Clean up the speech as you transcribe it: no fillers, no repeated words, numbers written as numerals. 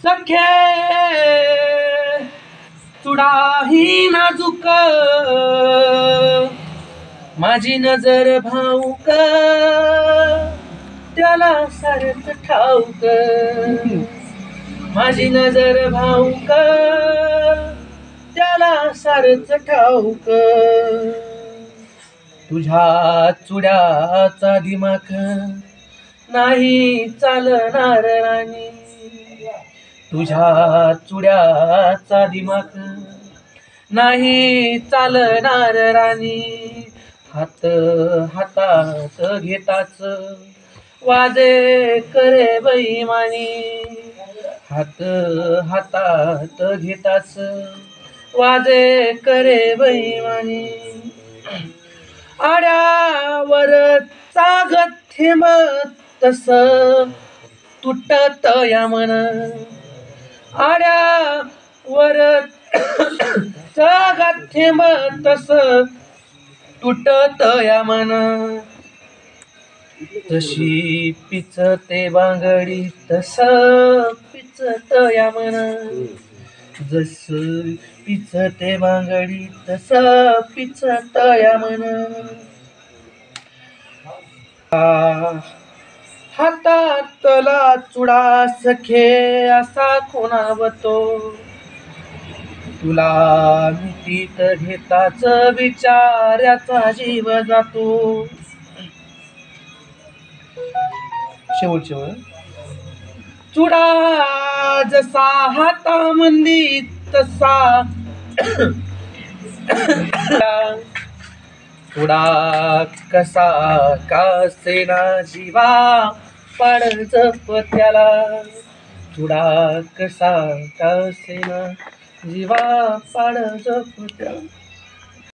सखे चुडाही नाजूक माझी नजर भाऊक त्याला सारच ठाऊक माझी नजर भाऊक त्याला सारच ठाऊक तुझ्या चुड्याचा दिमाख नाही चालणार राणी तुझ्या चुड्याचा दिमाग नाही चालणार राणी हातात घेताच वाजे करे बैमानी हातात घेताच वाजे करे बैमानी आड्यावर चागत थेंब तस तुटत या मन आड्यावर चागत थेंब तस तुटत या मन तशी पिचते बांगडी तस पिचत या मन जस पिचते बांगडी तस पिचत या मन हातातला चुडा सखे असा खुणावतो तुला मिठीत घेताच विचाराचा जीव जातो शेवटचे चुडा जसा हातामंदी तसा चुडा कसा कासेना जीवा पाड जप त्याला चुडा कसा कासेना जीवा पाड जप त्याला